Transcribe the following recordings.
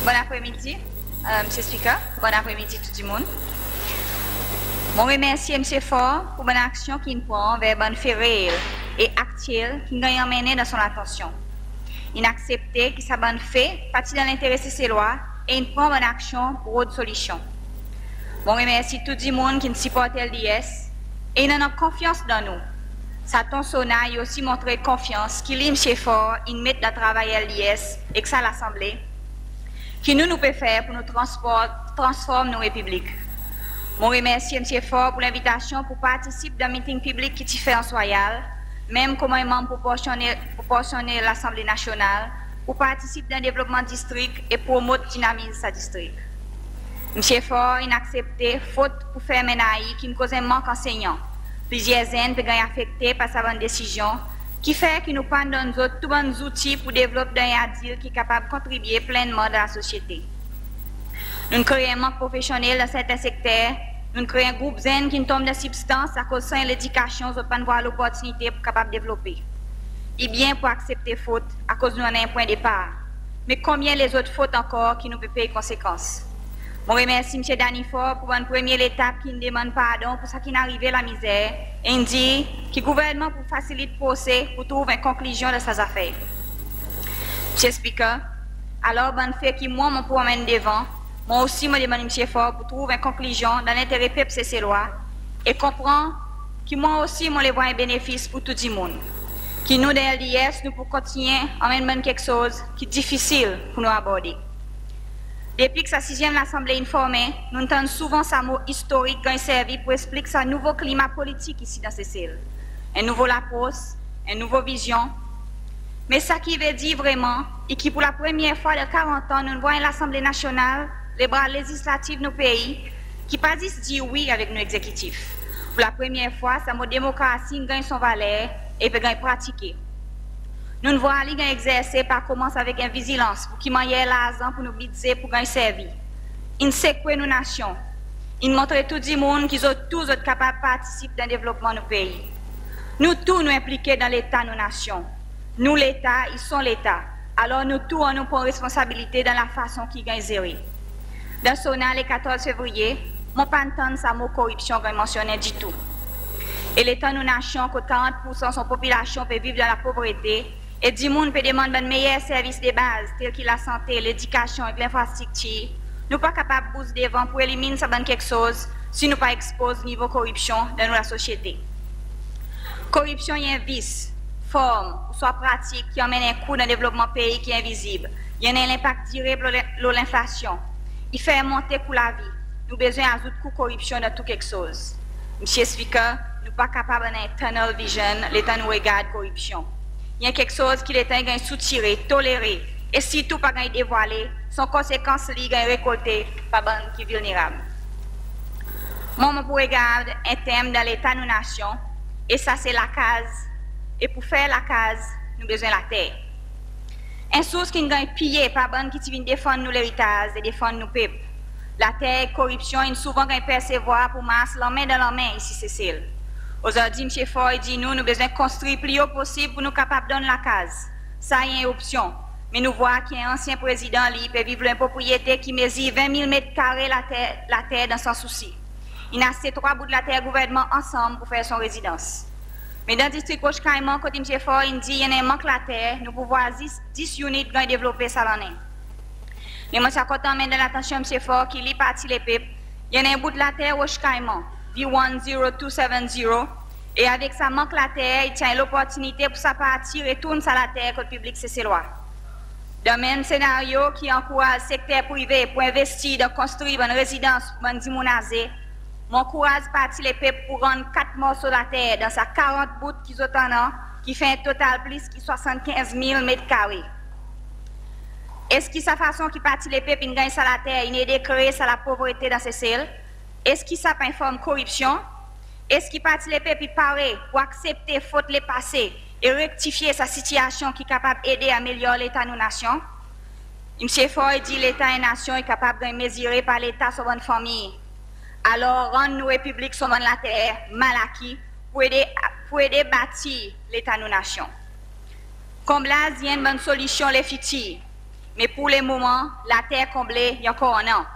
Bon après-midi, Monsieur Speaker. Bon après-midi tout le monde. Je remercie M. Fort pour mon action qu'il prend vers bonne fait réelle et actuelle qui a emmené dans son attention. Il a accepté que sa bonne fait partie dans l'intérêt de ces lois et il prend bonne action pour autre solution. Je remercie tout le monde qui supporte l'IS et il a confiance dans nous. Satan Sona a aussi montré confiance qu'il est M. Fort, il met dans le travail à l'IS et que ça l'Assemblée, qui nous pouvons faire pour nous transformer nos républiques. Je remercie M. Fort pour l'invitation pour participer dans le meeting public qui est fait en Soyal, même comme un membre proportionnel de l'Assemblée nationale, pour participer dans le développement district et promouvoir le dynamisme de sa district. M. Fort a accepté faute pour faire menaille qui me cause un manque enseignant. Plusieurs jeunes peuvent être affectés par sa bonne décision, qui fait que nous prenons dans nous tous bons outils pour développer un adil qui est capable de contribuer pleinement dans la société. Nous créons un manque professionnel dans certains secteurs, nous créons un groupe zen qui tombe de substances à cause de l'éducation, nous pas voir l'opportunité pour capable développer. Et bien pour accepter faute à cause de nous un point de départ. Mais combien les autres fautes encore qui nous peuvent payer conséquences? Je remercie M. Danifort pour une première étape qui nous demande pardon pour ce qui est arrivé à la misère et il dit que le gouvernement pour faciliter le procès pour trouver une conclusion de ces affaires. M. Speaker, alors bonne fait que moi, je peux amener devant, moi aussi, je demande M. Fort pour trouver une conclusion dans l'intérêt peuple de ces lois et comprendre que moi aussi, je les vois un bénéfice pour tout le monde. Que nous, dans l'IS, nous pouvons continuer à amener quelque chose qui est difficile pour nous aborder. Depuis que sa 6e Assemblée informée, nous entendons souvent ce mot historique qui a servi pour expliquer ce nouveau climat politique ici dans ces cellules. Un nouveau lapos, une nouvelle vision. Mais ce qui veut dire vraiment, et qui pour la première fois de 40 ans, nous voyons l'Assemblée nationale, les bras législatifs de nos pays, qui pas juste dire oui avec nos exécutifs. Pour la première fois, ce mot démocratie gagne son valeur et peut gagner pratiquer. Nous ne voyons pas exercer par commencer avec une vigilance pour qui maniait l'argent pour nous bidzer pour gagner servir. Il sait que nous nations. Il montre tout le monde qu'ils sont tous capables de participer dans le développement de nos pays. Nous tous nous impliqués dans l'État de nos nations. Nous l'État, ils sont l'État. Alors nous tous on nous prend responsabilité dans la façon qu'ils gagnent zéro. Dans son an, le 14 février, mon pas entendre ça mot corruption que mentionné du tout. Et l'État de nos nations, que 40% de son population peut vivre dans la pauvreté, et du monde peut demander un meilleur service de base, tel que la santé, l'éducation et l'infrastructure. Nous ne sommes pas capables de bouger devant pour éliminer ça quelque chose si nous ne pas exposé au niveau corruption dans la société. Corruption est un vice, forme, ou soit pratique qui emmène un coût dans le développement pays qui est invisible. Il y a un impact direct sur l'inflation. Il fait monter pour la vie. Nous avons besoin d'ajouter coût corruption dans tout quelque chose. Monsieur Speaker, nous ne sommes pas capables d'un tunnel vision, l'État nous regarde corruption. Il y a quelque chose qui l'État a soutiré, toléré, et surtout pas dévoilé, son conséquence liée à récolter par les qui vulnérables. Moi, je regarde un thème dans l'État de nos nations, et ça c'est la case. Et pour faire la case, nous avons besoin de la terre. Une source qui nous a pillé par les qui viennent défendre nous l'héritage et défendre nos peuples. La terre et la corruption, ils souvent percevoir pour masse, la main dans la main, ici c'est celle. Aujourd'hui, M. Fort dit nous avons besoin de construire le plus haut possible pour nous capables de donner la case. Ça y est une option. Mais nous voyons qu'il y a un ancien président qui peut vivre dans une propriété qui mesure 20 000 mètres carrés la terre dans son souci. Il a ces 3 bouts de la terre gouvernement ensemble pour faire son résidence. Mais dans le district Roche-Caïman, quand M. Fort dit qu'il y a un manque de la terre, nous pouvons voir 10 unités qui ont développé ça l'année. Mais moi, je suis content de l'attention de M. Fort qui lit parti les peuples. Il y a un bout de la terre Roche-Caïman. V10270 et avec ça manque la terre, il tient l'opportunité pour sa partie retourne à la terre que le public c'est ses lois. Dans le même scénario qui encourage le secteur privé pour investir dans construire une résidence pour les gens, m'encourage partie les peuples pour rendre 4 morceaux de la terre dans sa 40 bouts qu'ils ont qui fait un total plus que 75 000 mètres carrés. Est-ce que sa façon qui partie les peuples gagne ça la terre, il est déclaré ça la pauvreté dans ces cellules? Est-ce qu'il ça pas une forme de corruption? Est-ce qu'il partit les peuples paraît pour accepter faute les passés et rectifier sa situation qui est capable d'aider à améliorer l'État de nos nations? M. Fort dit l'État et nation est capable de mesurer par l'État sur une famille. Alors, rendre nos républiques sur la terre mal acquis pour aider à bâtir l'État de nos nations. Comme là, il y a une bonne solution, les futurs. Mais pour le moment, la terre comblée, il y a encore un an.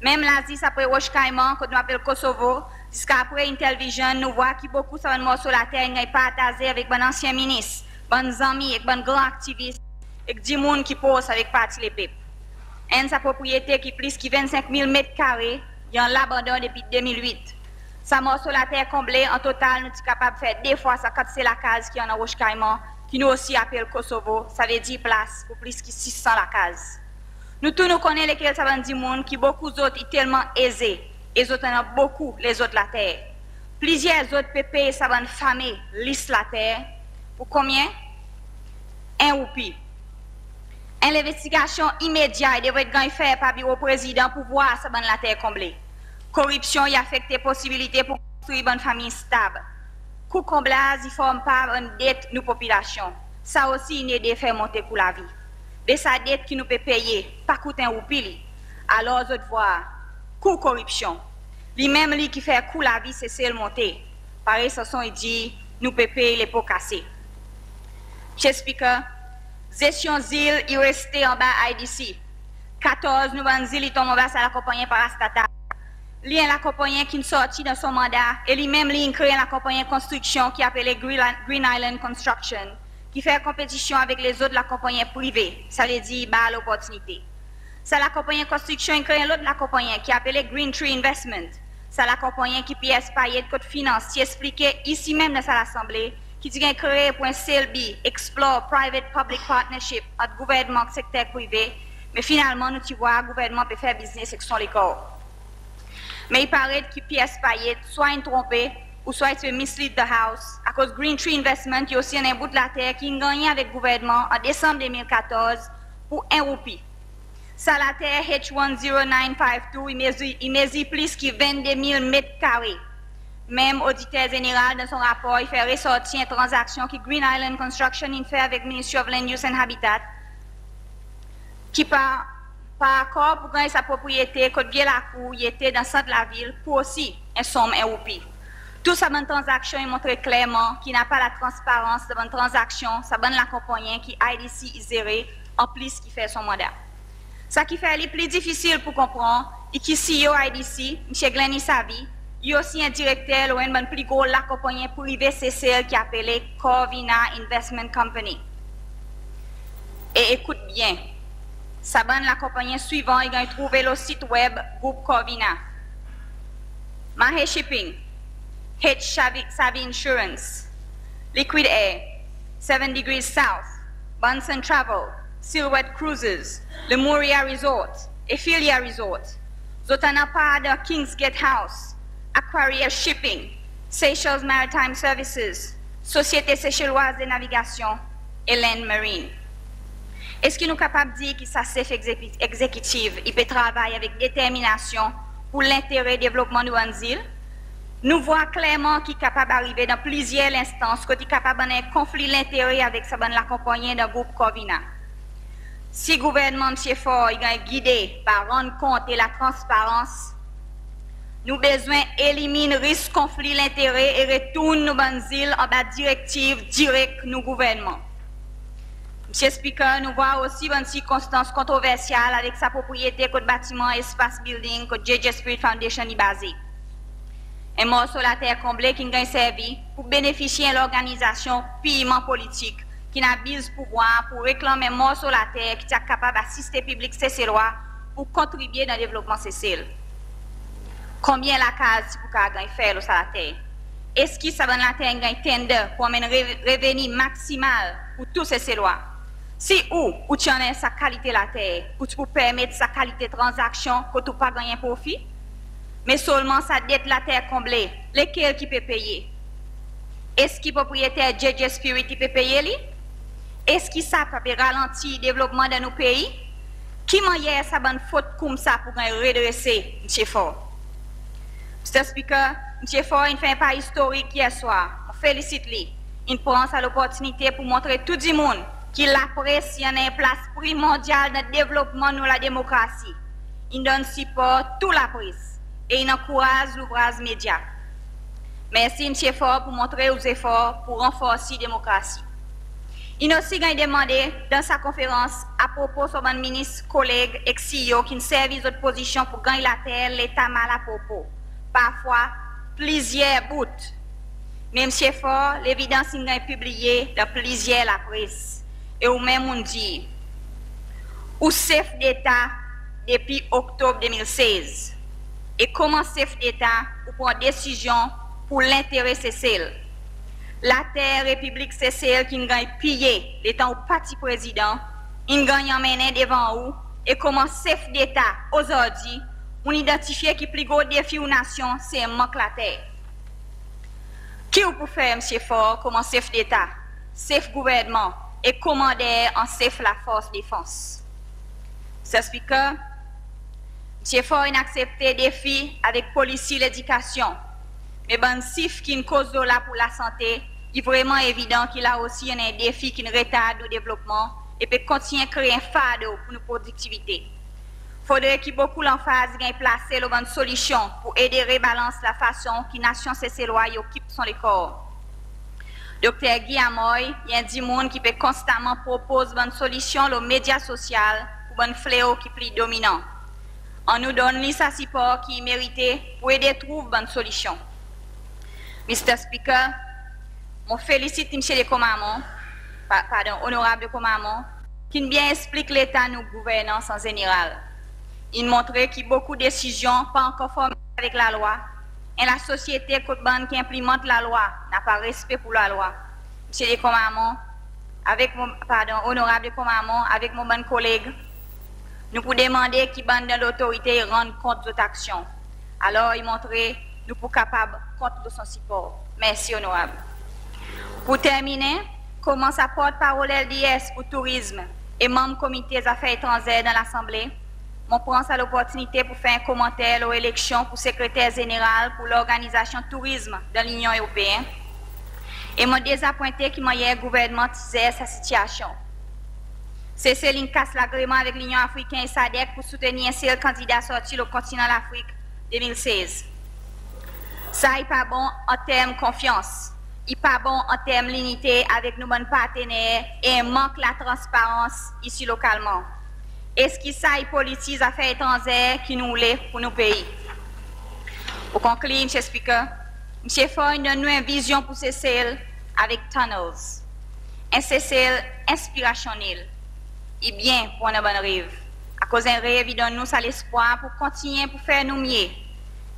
Même l'Asie, après Roche Caïman, qu'on appelle Kosovo, jusqu'à après Intelvision, nous voyons que beaucoup de morceaux de la terre n'ont pas partagé avec un ancien ministre, des amis, avec un grand activiste, et des gens qui posent avec parti les peuples. Et sa propriété qui est plus de 25 000 mètres carrés, il y a l'abandon depuis 2008. Sa morceau de la terre comblée, en total, nous sommes capables de faire 2 fois ça quand c'est la case qui est en Roche Caïman, qui nous aussi appelle Kosovo, ça veut dire place pour plus de 600 la case. Nous tous nous connaissons lesquels ça va dire monde qui beaucoup d'autres sont tellement aisés et les autres en ont beaucoup les autres la terre. Plusieurs autres pépés ça va famille liste la terre pour combien? 1 roupie. Une investigation immédiate devrait être faite par le bureau président pour voir ça va la terre comblée. Corruption y affecte les possibilités pour construire une famille stable. Coût comblage, il ne forme pas une dette nous population. Ça aussi, il aide à faire monter pour la vie. Mais sa dette qui nous peut payer, pas coûter un roupie. Alors, vous voir, coût corruption. Lui-même, lui qui fait coût la vie, c'est celle monter. Pareil, ce sont, il dit, nous peut payer les pots cassés. Monsieur Speaker, gestion ZIL, il reste en bas IDC. 14 nouvelles ZIL, il tombe en bas, ça l'accompagne par Astata. Lui est la compagnie qui est sorti de son mandat et lui-même lui crée la compagnie construction qui appelée Green Island Construction, qui fait compétition avec les autres la compagnie privée, ça veut dire bah l'opportunité. C'est la compagnie construction qui crée l'autre la compagnie qui appelée Green Tree Investment. C'est la compagnie qui PS Payet code financier expliqué ici même dans l'Assemblée qui dit créé pour un CLB, Explore Private Public Partnership entre gouvernement et secteur privé, mais finalement nous tu vois le gouvernement peut faire business avec son corps. Mais il paraît que PS Payet soit trompé ou soit il mislead the house à cause Green Tree Investment qui aussi un bout de la terre qui a gagné avec le gouvernement en décembre 2014 pour 1 roupie. Ça la terre H10952 il mesure plus que 22 000 mètres carrés. Même auditeur général dans son rapport il fait ressortir une transaction que Green Island Construction fait avec le Ministry of Land Use and Habitat qui par accord pour gagner sa propriété, côte bien la cour, il était dans le centre de la ville pour aussi un somme un roupie. Tout ça, bonne transaction, il montre clairement qu'il n'a pas la transparence de bonne transaction, ça bonne la compagnie qui IDC est gérée en plus qui fait son mandat. Ça qui fait le plus difficile pour comprendre, et qui CEO IDC, M. Glenny Savi, il y a aussi un directeur ou une plus gros la compagnie privée, c'est celle qui est appelée Corvina Investment Company. Et écoute bien. Saban la compagnie suivante, il a trouvé le site web groupe Corvina. Mahe Shipping, H Savvy Insurance, Liquid Air, 7 Degrees South, Bunsen Travel, Silhouette Cruises, Lemuria Resort, Ephilia Resort, Zotanapa Kingsgate House, Aquarius Shipping, Seychelles Maritime Services, Société Seychelloise de Navigation, Hélène Marine. Est-ce qu'il nous capable de dire que ça chef exécutif, il peut travailler avec détermination pour l'intérêt et le développement de l'île? Nous voyons clairement qu'il est capable d'arriver dans plusieurs instances, qu'il est capable d'un conflit d'intérêt avec la compagnie d'un groupe Corvina. Si le gouvernement, M. Ford, est guidé par rendre compte et la transparence, nous avons besoin d'éliminer le risque de conflit d'intérêt et retourner nos îles en bas directive directe nous gouvernement. Monsieur Speaker, nous voyons aussi une circonstance controversiale avec sa propriété que le bâtiment Espace Building que JJ Spirit Foundation est basé. Un morceau de la terre comblée qui a servi pour bénéficier de l'organisation purement politique qui n'a pas le pouvoir pour réclamer un morceau de la terre qui est capable d'assister le public cécélois pour contribuer dans le développement cécile. Combien la case pour qu'elle faire sur la terre? Est-ce que ça va la terre un tender pour amener un revenu maximal pour tous ces cécélois? Si ou tu en as sa qualité la terre, ou tu peux permettre sa qualité de transaction que tu pas gagner profit, mais seulement sa dette la terre comblée, lesquels qui peut payer? Est-ce que le propriétaire JJ Spirit peut payer lui? Est-ce que ça peut ralentir le développement de nos pays? Qui m'a hier ça bonne faute comme ça pour redresser M. Ford? Mr. Speaker, M. Ford il fait un pas historique hier soir. On félicite lui. Il prend sa l'opportunité pour montrer tout le monde qu'il apprécie une place primordiale dans le développement de la démocratie. Il donne support à toute la presse et il encourage l'ouvrage média. Merci M. Ford pour montrer aux efforts pour renforcer la démocratie. Il a aussi demandé dans sa conférence à propos de son ministre, collègue, ex-CEO, qui ne servent d'opposition pour gagner la terre, l'État mal à propos. Parfois, plusieurs bouts. Même si fort, l'évidence est publiée dans plusieurs la presse. Et au même on dit, ou chef d'État depuis octobre 2016. Et comment chef d'État ou prend décision pour l'intérêt celle. La terre République c'est qui gagne pillé l'état au parti président, il gagne emmené devant vous et comment chef d'État aujourd'hui, on identifie qui plus gros défi aux nations, c'est manque la terre. Qui vous peut faire, M. Fort, comme chef d'État, chef gouvernement et commandeur en chef la force défense? Ce speaker, M. Fort a accepté défi avec policier l'éducation, mais ben sif qui une cause là pour la santé, il est vraiment évident qu'il a aussi un défi qui retarde le développement et peut continuer à créer un fardeau pour nos productivités. Il faudrait qu'il y ait beaucoup l'emphase de placer la bonne solution pour aider à rebalancer la façon que la nation ces lois occupe son corps. Dr. Guy Amoy, il y a des gens qui peut constamment proposer une bonne solution aux médias sociaux pour un fléau qui est plus dominant. On nous donne les support qui est mérité pour aider à trouver une bonne solution. Mr. Speaker, je félicite M. le commandant, honorable commandant, qui bien explique l'état de nos gouvernances en général. Il montre qu'il y a beaucoup de décisions pas en conformité avec la loi, et la société qui implémente la loi n'a pas respect pour la loi. M. le commandant, honorable commandant, avec mon bon collègue, nous pouvons demander qui bande de l'autorité rende compte de notre action. Alors, il montre nous sommes capables de compte de son support. Merci, honorable. Pour terminer, comment sa porte-parole LDS pour tourisme et membre comité des affaires étrangères dans l'Assemblée, je prends l'opportunité pour faire un commentaire aux élections pour secrétaire général pour l'organisation tourisme de l'Union européenne. Et je désappointé que le gouvernement disait sa situation. C'est Céline casse l'agrément avec l'Union africaine et SADC pour soutenir un seul candidat sorti au continent de l'Afrique 2016. Ça n'est pas bon en termes de confiance. Il n'est pas bon en termes d'unité avec nos bons partenaires et il manque la transparence ici localement. Est-ce que ça est politique affaires étrangères qui nous voulait pour nos pays? Pour conclure, M. Speaker, M. Foy donne nous une vision pour CCL avec Tunnels. Un CCL inspirationnel et bien pour une bonne rêve. À cause d'un rêve, il donne nous l'espoir pour continuer pour faire nous mieux.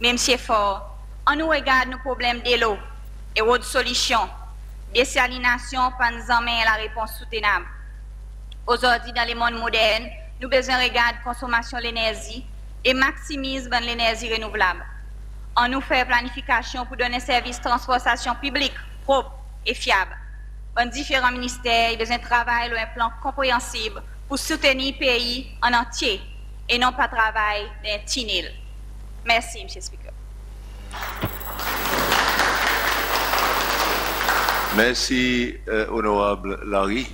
Mais M. Foy, on nous regarde nos problèmes de l'eau et autres solutions. Désalination, pas nous emmène la réponse soutenable. Aujourd'hui, dans le monde moderne, nous avons besoin de regarder la consommation de l'énergie et maximiser l'énergie renouvelable. On nous fait planification pour donner un service de transportation publique propre et fiable. Dans différents ministères, il y a besoin de travailler sur un plan compréhensible pour soutenir le pays en entier et non pas travailler dans un tunnel. Merci, M. le Speaker. Merci, honorable Larry.